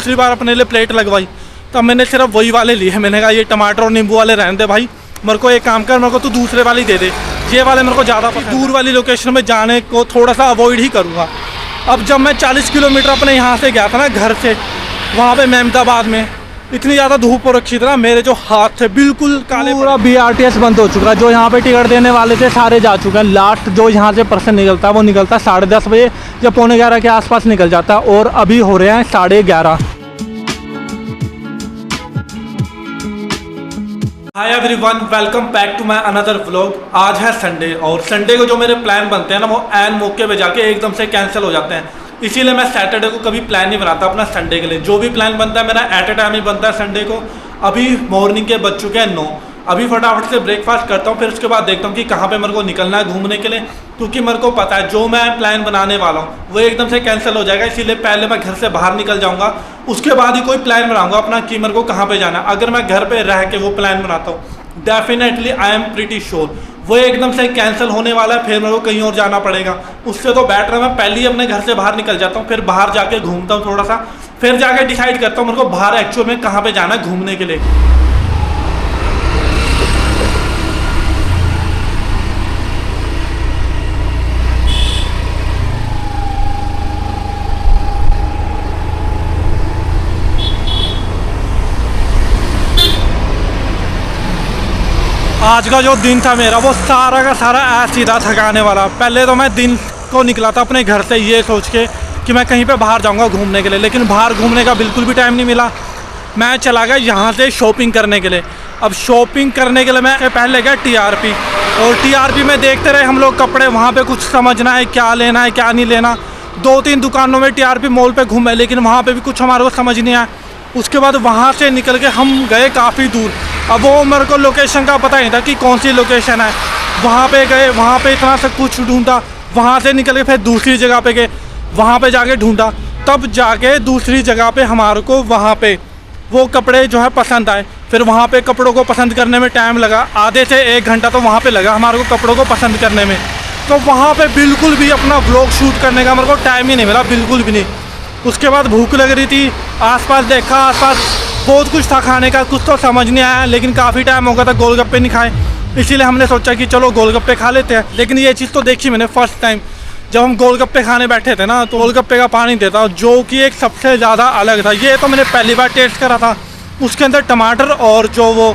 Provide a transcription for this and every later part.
दूसरी बार अपने लिए प्लेट लगवाई तब मैंने सिर्फ वही वाले लिए। मैंने कहा ये टमाटर और नींबू वाले रहने दे भाई, मेरे को एक काम कर, मेरे को तू दूसरे वाले दे दे, ये वाले मेरे को ज़्यादा दूर वाली लोकेशन में जाने को थोड़ा सा अवॉइड ही करूँगा। अब जब मैं 40 किलोमीटर अपने यहाँ से गया था ना घर से, वहाँ पे मेहमदाबाद में इतनी ज़्यादा धूप हो रखी थी ना, मेरे जो हाथ थे बिल्कुल काले। पूरा BRTS बंद हो चुका है, जो यहाँ पे टिकट देने वाले थे सारे जा चुके हैं। लास्ट जो यहाँ से पर्सन निकलता है वो निकलता है 10:30 बजे या 11:45 के आसपास निकल जाता है, और अभी हो रहे हैं 11:30। Hi everyone, welcome back to my another vlog. आज है संडे और संडे को जो मेरे प्लान बनते हैं ना वो ऐन मौके पे जाके एकदम से कैंसिल हो जाते हैं। इसीलिए मैं सैटरडे को कभी प्लान नहीं बनाता अपना संडे के लिए। जो भी प्लान बनता है मेरा एट ए टाइम ही बनता है संडे को। अभी मॉर्निंग के बज चुके हैं 9। अभी फटाफट से ब्रेकफास्ट करता हूँ, फिर उसके बाद देखता हूँ कि कहाँ पे मेरे को निकलना है घूमने के लिए, क्योंकि मेरे को पता है जो मैं प्लान बनाने वाला हूँ वो एकदम से कैंसिल हो जाएगा। इसीलिए पहले मैं घर से बाहर निकल जाऊँगा, उसके बाद ही कोई प्लान बनाऊँगा अपना कि मेरे को कहाँ पे जाना है। अगर मैं घर पे रह के वो प्लान बनाता हूँ, definitely I am pretty sure वो एकदम से कैंसिल होने वाला है, फिर मेरे को कहीं और जाना पड़ेगा। उससे तो बेटर है मैं पहले ही अपने घर से बाहर निकल जाता हूँ, फिर बाहर जाके घूमता हूँ थोड़ा सा, फिर जाके डिसाइड करता हूँ मेरे को बाहर एक्चुअल में कहाँ पे जाना है घूमने के लिए। आज का जो दिन था मेरा वो सारा का सारा ऐसे ही था थकाने वाला। पहले तो मैं दिन को निकला था अपने घर से ये सोच के कि मैं कहीं पे बाहर जाऊंगा घूमने के लिए, लेकिन बाहर घूमने का बिल्कुल भी टाइम नहीं मिला। मैं चला गया यहाँ से शॉपिंग करने के लिए। अब शॉपिंग करने के लिए मैं पहले गया TRP, और TRP में देखते रहे हम लोग कपड़े, वहाँ पर कुछ समझना है क्या लेना है क्या नहीं लेना। 2-3 दुकानों में TRP मॉल पर घूमे, लेकिन वहाँ पर भी कुछ हमारे को समझ नहीं आया। उसके बाद वहाँ से निकल के हम गए काफ़ी दूर। अब वो मेरे को लोकेशन का पता नहीं था कि कौन सी लोकेशन है। वहाँ पे गए, वहाँ पे इतना सब कुछ ढूंढा, वहाँ से निकल के फिर दूसरी जगह पे गए, वहाँ पे जाके ढूंढा, तब जाके दूसरी जगह पे हमारे को वहाँ पे वो कपड़े जो है पसंद आए। फिर वहाँ पे कपड़ों को पसंद करने में टाइम लगा, आधे से 1 घंटा तो वहाँ पे लगा हमारे को कपड़ों को पसंद करने में। तो वहाँ पे बिल्कुल भी अपना व्लॉग शूट करने का मेरे को टाइम ही नहीं मिला, बिल्कुल भी नहीं। उसके बाद भूख लग रही थी, आसपास देखा, आसपास बहुत कुछ था खाने का, कुछ तो समझ नहीं आया, लेकिन काफ़ी टाइम हो गया था गोलगप्पे नहीं खाए, इसीलिए हमने सोचा कि चलो गोलगप्पे खा लेते हैं। लेकिन ये चीज़ तो देखी मैंने फर्स्ट टाइम जब हम गोलगप्पे खाने बैठे थे ना, तो गोलगप्पे का पानी देता जो कि एक सबसे ज़्यादा अलग था। ये तो मैंने पहली बार टेस्ट करा था, उसके अंदर टमाटर और जो वो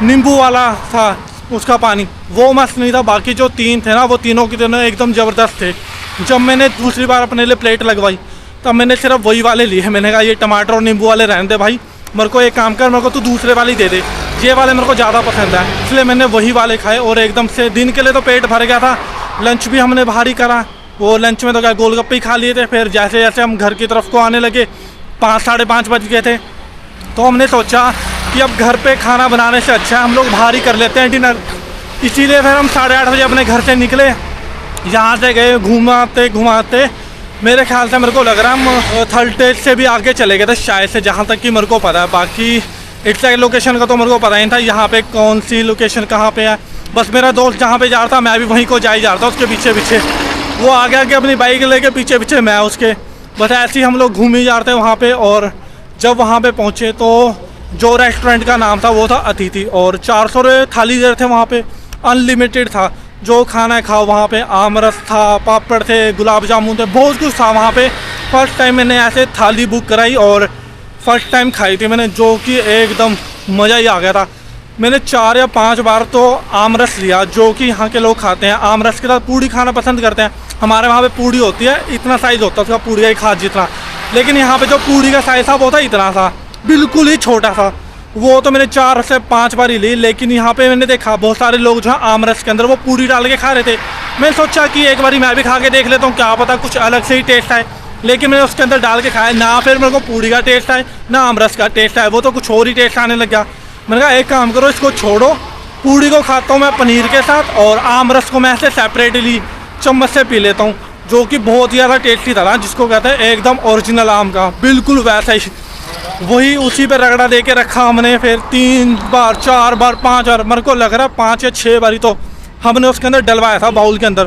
नींबू वाला था उसका पानी वो मस्त नहीं था। बाकी जो 3 थे ना वो तीनों के तीनों एकदम ज़बरदस्त थे। जब मैंने दूसरी बार अपने लिए प्लेट लगवाई तब मैंने सिर्फ वही वाले लिए। मैंने कहा ये टमाटर और नींबू वाले रहने दे भाई, मेरे को एक काम कर, मेरे को तू दूसरे वाले दे दे, ये वाले मेरे को ज़्यादा पसंद है। इसलिए मैंने वही वाले खाए और एकदम से दिन के लिए तो पेट भर गया था। लंच भी हमने बाहर ही करा, वो लंच में तो क्या गोलगप्पे ही खा लिए थे। फिर जैसे जैसे हम घर की तरफ को आने लगे 5-5:30 बज गए थे, तो हमने सोचा कि अब घर पर खाना बनाने से अच्छा हम लोग बाहर ही कर लेते हैं डिनर। इसीलिए फिर हम 8:30 बजे अपने घर से निकले, यहाँ से गए घुमाते घुमाते, मेरे ख्याल से मेरे को लग रहा है हम थर्ड स्टेज से भी आगे चले गए थे शायद से, जहाँ तक कि मेरे को पता है। बाकी एग्जैक्ट लोकेशन का तो मेरे को पता नहीं था यहाँ पे कौन सी लोकेशन कहाँ पे है। बस मेरा दोस्त जहाँ पे जा रहा था मैं भी वहीं को जा ही जा रहा था उसके पीछे पीछे। वो आगे आगे अपनी बाइक लेके पीछे पीछे मैं उसके, बस ऐसे ही हम लोग घूम ही जा रहे थे वहाँ पर। और जब वहाँ पर पहुँचे तो जो रेस्टोरेंट का नाम था वो था अतिथि, और 400 रुपये थाली दे रहे थे वहाँ पर, अनलिमिटेड था जो खाना है खाओ। वहाँ पे आमरस था, पापड़ थे, गुलाब जामुन थे, बहुत कुछ था वहाँ पे। फर्स्ट टाइम मैंने ऐसे थाली बुक कराई और फर्स्ट टाइम खाई थी मैंने, जो कि एकदम मज़ा ही आ गया था। मैंने 4 या 5 बार तो आमरस लिया, जो कि यहाँ के लोग खाते हैं। आमरस के साथ पूड़ी खाना पसंद करते हैं। हमारे वहाँ पे पूड़ी होती है, इतना साइज़ होता है उसका पूड़ी का ही खास जितना, लेकिन यहाँ पर जो पूड़ी का साइज़ था वो था इतना सा, बिल्कुल ही छोटा सा। वो तो मैंने 4 से 5 बार ही ली, लेकिन यहाँ पे मैंने देखा बहुत सारे लोग जो है आमरस के अंदर वो पूड़ी डाल के खा रहे थे। मैं सोचा कि एक बारी मैं भी खा के देख लेता हूँ, क्या पता कुछ अलग से ही टेस्ट आए। लेकिन मैंने उसके अंदर डाल के खाया ना, फिर मेरे को पूड़ी का टेस्ट आए ना आमरस का टेस्ट आए, वो तो कुछ और ही टेस्ट आने लग गया। मैंने कहा एक काम करो, इसको छोड़ो, पूड़ी को खाता हूँ मैं पनीर के साथ और आमरस को मैं ऐसे सेपरेटली चम्मच से पी लेता हूँ, जो कि बहुत ही ज़्यादा टेस्टी था, जिसको कहते हैं एकदम ओरिजिनल आम का, बिल्कुल वैसा ही। वही उसी पे रगड़ा दे के रखा हमने। फिर 3 बार 4 बार 5 बार, मेरे को लग रहा है 5 या 6 बारी तो हमने उसके अंदर डलवाया था बाउल के अंदर।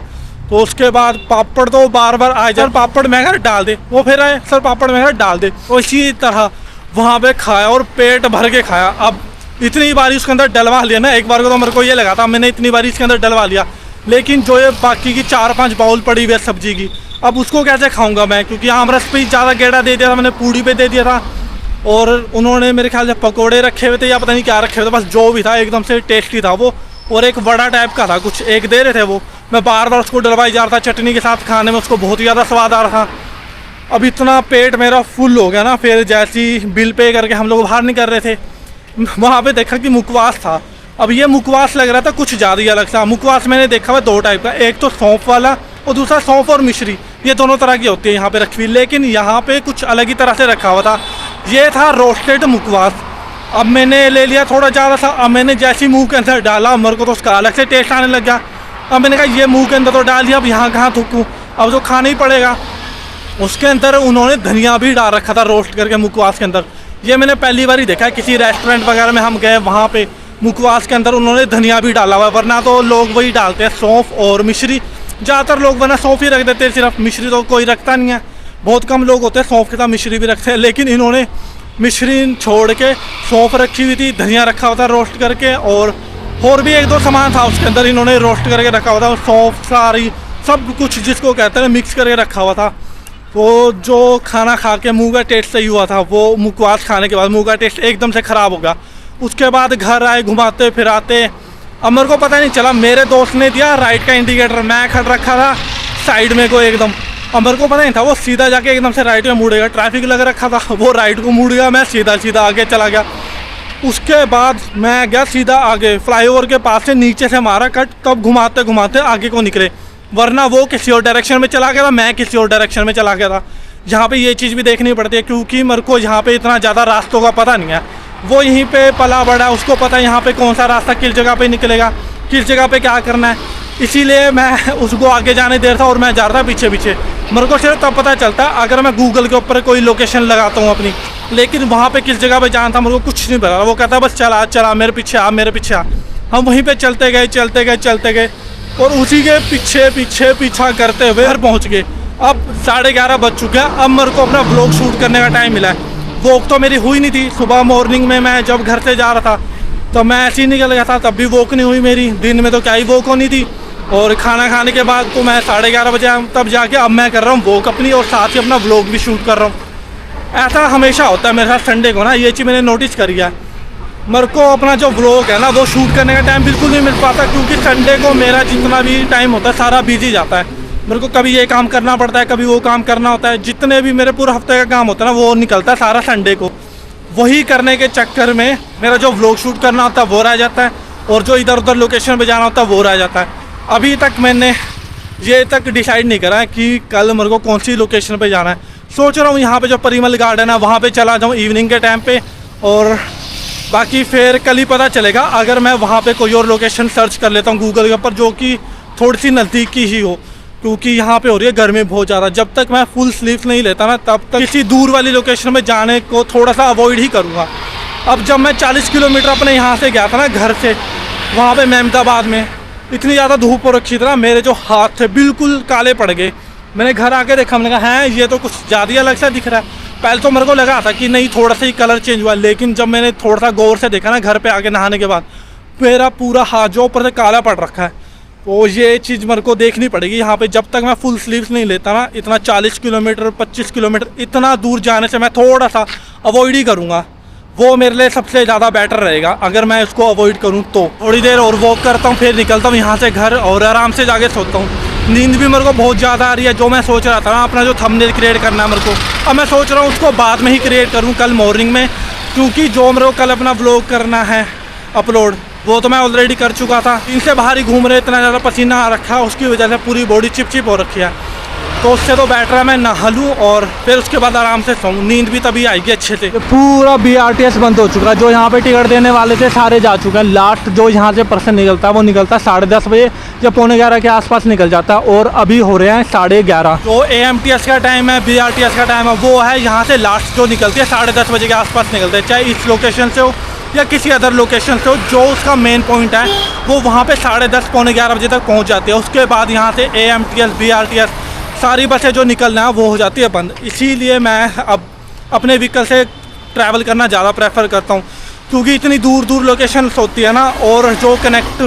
तो उसके बाद पापड़ तो बार बार आए, सर पापड़ महंगा डाल दे, वो फिर आए सर पापड़ महंगा डाल दे। तो इसी तरह वहाँ पे खाया और पेट भर के खाया। अब इतनी बारी उसके अंदर डलवा लिया ना, एक बार को तो मेरे को ये लगा था मैंने इतनी बारी इसके अंदर डलवा लिया, लेकिन जो ये बाकी की 4-5 बाउल पड़ी हुई है सब्जी की, अब उसको कैसे खाऊंगा मैं, क्योंकि आमरस पे ज़्यादा गेड़ा दे दिया था मैंने, पूड़ी पे दे दिया था, और उन्होंने मेरे ख्याल से पकोड़े रखे हुए थे या पता नहीं क्या रखे हुए थे, बस जो भी था एकदम से टेस्टी था वो, और एक बड़ा टाइप का था कुछ, एक दे रहे थे वो, मैं बार बार उसको डलवाई जा रहा था चटनी के साथ खाने में, उसको बहुत ही ज़्यादा स्वाद आ रहा था। अब इतना पेट मेरा फुल हो गया ना, फिर जैसी बिल पे करके हम लोग बाहर निकल रहे थे, वहाँ पे देखा कि मुखवास था। अब ये मुखवास लग रहा था कुछ ज़्यादा ही अलग था। मुखवास मैंने देखा हुआ 2 टाइप का, एक तो सौंफ वाला और दूसरा सौंफ और मिश्री, ये दोनों तरह की होती है यहाँ पे रखी हुई, लेकिन यहाँ पे कुछ अलग ही तरह से रखा हुआ था। ये था रोस्टेड मुखवास। अब मैंने ले लिया थोड़ा ज़्यादा सा, अब मैंने जैसे ही मुँह के अंदर डाला मेरे को तो उसका अलग से टेस्ट आने लग गया। अब मैंने कहा ये मुँह के अंदर तो डाल दिया, अब यहाँ कहाँ थूकूँ, अब तो खाना ही पड़ेगा। उसके अंदर उन्होंने धनिया भी डाल रखा था रोस्ट करके मुखवास के अंदर। ये मैंने पहली बार ही देखा है, किसी रेस्टोरेंट वगैरह में हम गए वहाँ पे मुखवास के अंदर उन्होंने धनिया भी डाला हुआ है, वरना तो लोग वही डालते हैं सौंफ और मिश्री। ज़्यादातर लोग वरना सौंफ ही रख देते हैं, सिर्फ मिश्री तो कोई रखता नहीं है, बहुत कम लोग होते हैं सौंफ के साथ मिश्री भी रखते हैं, लेकिन इन्होंने मिश्री छोड़ के सौंफ रखी हुई थी, धनिया रखा हुआ था रोस्ट करके, और भी 1-2 सामान था उसके अंदर इन्होंने रोस्ट करके रखा हुआ था, सौंफ सारी सब कुछ जिसको कहते हैं मिक्स करके रखा हुआ था। वो जो खाना खा के मुंह का टेस्ट सही हुआ था, वो मुखवास खाने के बाद मुंह का टेस्ट एकदम से ख़राब हो गया। उसके बाद घर आए घुमाते फिराते, अब मेरे को पता नहीं चला, मेरे दोस्त ने दिया राइट का इंडिकेटर, मैं खड़ रखा था साइड में को एकदम, अब मेरे को पता नहीं था वो सीधा जाके एकदम से राइट में मुड़ेगा, ट्रैफिक लग रखा था, वो राइट को मुड़ गया, मैं सीधा आगे चला गया। उसके बाद मैं गया सीधा आगे, फ्लाईओवर के पास से नीचे से मारा कट, तब घुमाते घुमाते आगे को निकले, वरना वो किसी और डायरेक्शन में चला गया था, मैं किसी और डायरेक्शन में चला गया था। यहाँ पे ये चीज़ भी देखनी पड़ती है, क्योंकि मेरे को यहाँ पे इतना ज़्यादा रास्तों का पता नहीं है, वो यहीं पे पला बड़ा, उसको पता है यहाँ पे कौन सा रास्ता किस जगह पे निकलेगा, किस जगह पे क्या करना है, इसीलिए मैं उसको आगे जाने दे रहा था और मैं जा रहा था पीछे पीछे। मेरे को सिर्फ तब पता चलता है अगर मैं गूगल के ऊपर कोई लोकेशन लगाता हूँ अपनी, लेकिन वहाँ पे किस जगह पे जाना था मेरे को कुछ नहीं पता। वो कहता बस चला मेरे पीछे आ, मेरे पीछे आ। हम वहीं पे चलते गए और उसी के पीछे पीछा करते हुए घर पहुँच गए। अब 11:30 बज चुके हैं, अब मेरे को अपना ब्लॉग शूट करने का टाइम मिला है। वॉक तो मेरी हुई नहीं थी, सुबह मॉर्निंग में मैं जब घर से जा रहा था तो मैं ऐसे ही निकल गया था, तब भी वॉक नहीं हुई मेरी, दिन में तो क्या ही वॉक होनी थी। और खाना खाने के बाद तो मैं 11:30 बजे तब जाके अब मैं कर रहा हूँ वॉक अपनी, और साथ ही अपना व्लॉग भी शूट कर रहा हूँ। ऐसा हमेशा होता है मेरे साथ संडे को ना, ये चीज़ मैंने नोटिस करी है। मेरे को अपना जो व्लॉग है ना वो शूट करने का टाइम बिल्कुल नहीं मिल पाता, क्योंकि संडे को मेरा जितना भी टाइम होता है सारा बिजी जाता है। मेरे को कभी ये काम करना पड़ता है, कभी वो काम करना होता है, जितने भी मेरे पूरे हफ्ते का काम होता है ना वो निकलता है सारा संडे को। वही करने के चक्कर में मेरा जो व्लॉग शूट करना होता है वो रह जाता है, और जो इधर उधर लोकेशन पे जाना होता है वो रह जाता है। अभी तक मैंने ये तक डिसाइड नहीं करा है कि कल मेरे को कौन सी लोकेशन पे जाना है। सोच रहा हूँ यहाँ पे जो परिमल गार्डन है वहाँ पे चला जाऊँ इवनिंग के टाइम पे, और बाकी फिर कल ही पता चलेगा। अगर मैं वहाँ पे कोई और लोकेशन सर्च कर लेता हूँ गूगल के ऊपर जो कि थोड़ी सी नज़दीकी ही हो, क्योंकि यहाँ पे हो रही है गर्मी बहुत ज़्यादा। जब तक मैं फुल स्लीव नहीं लेता ना तब तक किसी दूर वाली लोकेशन में जाने को थोड़ा सा अवॉइड ही करूँगा। अब जब मैं 40 किलोमीटर अपने यहाँ से गया था ना घर से, वहाँ पे मेहमदाबाद में इतनी ज़्यादा धूप हो रखी थी ना, मेरे जो हाथ थे बिल्कुल काले पड़ गए। मैंने घर आके देखा, मैंने कहा है ये तो कुछ ज़्यादा ही अलग सा दिख रहा है। पहले तो मेरे को लगा था कि नहीं थोड़ा सा ही कलर चेंज हुआ, लेकिन जब मैंने थोड़ा सा गौर से देखा ना घर पे आके नहाने के बाद, मेरा पूरा हाथ जो ऊपर से काला पड़ रखा है। तो ये चीज़ मेरे को देखनी पड़ेगी यहाँ पे। जब तक मैं फुल स्लीव्स नहीं लेता ना, इतना 40 किलोमीटर 25 किलोमीटर इतना दूर जाने से मैं थोड़ा सा अवॉइड ही करूँगा। वो मेरे लिए सबसे ज़्यादा बेटर रहेगा अगर मैं इसको अवॉइड करूँ तो। थोड़ी देर और वॉक करता हूँ, फिर निकलता हूँ यहाँ से घर और आराम से जाके सोता हूँ। नींद भी मेरे को बहुत ज़्यादा आ रही है। जो मैं सोच रहा था ना अपना जो थंबनेल क्रिएट करना है मेरे को, अब मैं सोच रहा हूँ उसको बाद में ही क्रिएट करूँ कल मॉर्निंग में, क्योंकि जो मेरे को कल अपना व्लॉग करना है अपलोड वो तो मैं ऑलरेडी कर चुका था। इनसे बाहर ही घूम रहे, इतना ज़्यादा पसीना आ रखा है, उसकी वजह से पूरी बॉडी चिपचिप हो रखी है। तो उससे तो बेटर है मैं नहा लूँ और फिर उसके बाद आराम से सोऊं। नींद भी तभी आएगी अच्छे से। पूरा BRTS बंद हो चुका है। जो यहाँ पे टिकट देने वाले थे सारे जा चुके हैं। लास्ट जो यहाँ से पर्सन निकलता है वो निकलता है 10:30 बजे या 11:45 के आसपास निकल जाता है, और अभी हो रहे हैं 11:30। जो AMTS का टाइम है, BRTS का टाइम है, वो है यहाँ से लास्ट जो निकलती है 10:30 बजे के आसपास निकलते हैं, चाहे इस लोकेशन से हो या किसी अदर लोकेशन से हो। जो उसका मेन पॉइंट है वो वहाँ पे 10:30 पौने 11 बजे तक पहुँच जाती है। उसके बाद यहाँ से AMTS BRTS सारी बसें जो निकलना है वो हो जाती है बंद। इसीलिए मैं अब अपने व्हीकल से ट्रैवल करना ज़्यादा प्रेफर करता हूँ, क्योंकि इतनी दूर दूर लोकेशंस होती है ना, और जो कनेक्ट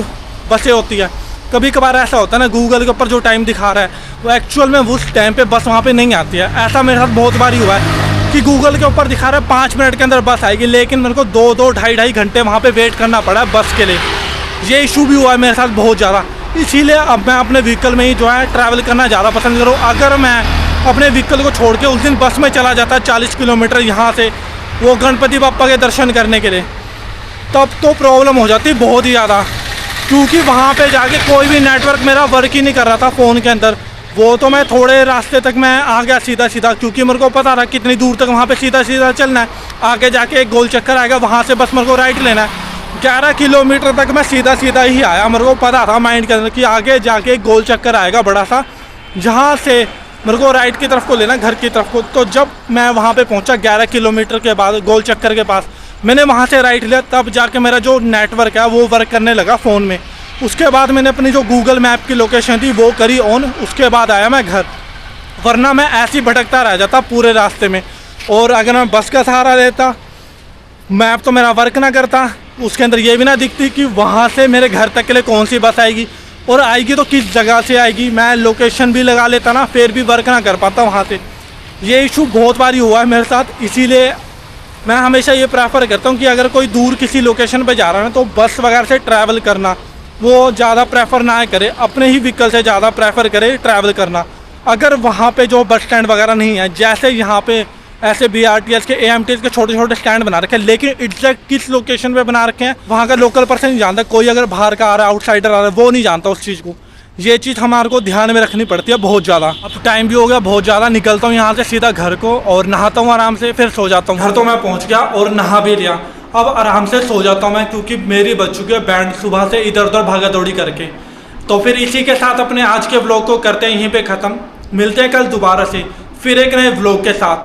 बसें होती है, कभी कभार ऐसा होता है ना गूगल के ऊपर जो टाइम दिखा रहा है वो एक्चुअल में उस टाइम पे बस वहाँ पे नहीं आती है। ऐसा मेरे साथ बहुत बार ही हुआ है कि गूगल के ऊपर दिखा रहा है 5 मिनट के अंदर बस आएगी, लेकिन मेरे को 2-2 ढाई घंटे वहाँ पे वेट करना पड़ा है बस के लिए। ये इशू भी हुआ है मेरे साथ बहुत ज़्यादा, इसीलिए अब मैं अपने व्हीकल में ही जो है ट्रैवल करना ज़्यादा पसंद करूँ। अगर मैं अपने व्हीकल को छोड़ के उस दिन बस में चला जाता 40 किलोमीटर यहाँ से वो गणपति बप्पा के दर्शन करने के लिए, तब तो प्रॉब्लम हो जाती बहुत ही ज़्यादा, क्योंकि वहाँ पे जाके कोई भी नेटवर्क मेरा वर्क ही नहीं कर रहा था फ़ोन के अंदर। वो तो मैं थोड़े रास्ते तक मैं आ गया सीधा, क्योंकि मेरे को पता था कितनी दूर तक वहाँ पे सीधा चलना है, आगे जाके एक गोल चक्कर आएगा, वहाँ से बस मेरे को राइट लेना है। 11 किलोमीटर तक मैं सीधा ही आया, मेरे को पता था माइंड के अंदर कि आगे जाके एक गोल चक्कर आएगा बड़ा सा, जहाँ से मेरे को राइट की तरफ को लेना, घर की तरफ को। तो जब मैं वहाँ पे पहुँचा 11 किलोमीटर के बाद गोल चक्कर के पास, मैंने वहाँ से राइट लिया, तब जाके मेरा जो नेटवर्क है वो वर्क करने लगा फ़ोन में। उसके बाद मैंने अपनी जो गूगल मैप की लोकेशन थी वो करी ऑन, उसके बाद आया मैं घर, वरना मैं ऐसे ही भटकता रह जाता पूरे रास्ते में। और अगर मैं बस का सहारा लेता, मैप तो मेरा वर्क ना करता, उसके अंदर ये भी ना दिखती कि वहाँ से मेरे घर तक के लिए कौन सी बस आएगी, और आएगी तो किस जगह से आएगी। मैं लोकेशन भी लगा लेता ना, फिर भी वर्क ना कर पाता वहाँ से। ये इशू बहुत बार हुआ है मेरे साथ, इसीलिए मैं हमेशा ये प्रेफर करता हूँ कि अगर कोई दूर किसी लोकेशन पे जा रहा है ना, तो बस वगैरह से ट्रैवल करना वो ज़्यादा प्रेफर ना करे, अपने ही व्हीकल से ज़्यादा प्रेफर करे ट्रैवल करना। अगर वहाँ पे जो बस स्टैंड वगैरह नहीं है, जैसे यहाँ पे ऐसे BRTS के AMTS के छोटे छोटे स्टैंड बना रखे हैं, लेकिन एग्जैक्ट किस लोकेशन पे बना रखे हैं वहाँ का लोकल पर्सन नहीं जानता। कोई अगर बाहर का आ रहा है, आउटसाइडर आ रहा है, वो नहीं जानता उस चीज़ को। ये चीज़ हमारे को ध्यान में रखनी पड़ती है बहुत ज़्यादा। अब टाइम भी हो गया बहुत ज़्यादा, निकलता हूँ यहाँ से सीधा घर को और नहाता हूँ आराम से, फिर सो जाता हूँ। घर तो मैं पहुँच गया और नहा भी लिया, अब आराम से सो जाता हूँ मैं, क्योंकि मेरी बज चुकी है बैंड सुबह से इधर उधर भागा दौड़ी करके। तो फिर इसी के साथ अपने आज के व्लॉग को करते हैं यहीं पे ख़त्म। मिलते हैं कल दोबारा से फिर एक नए व्लॉग के साथ।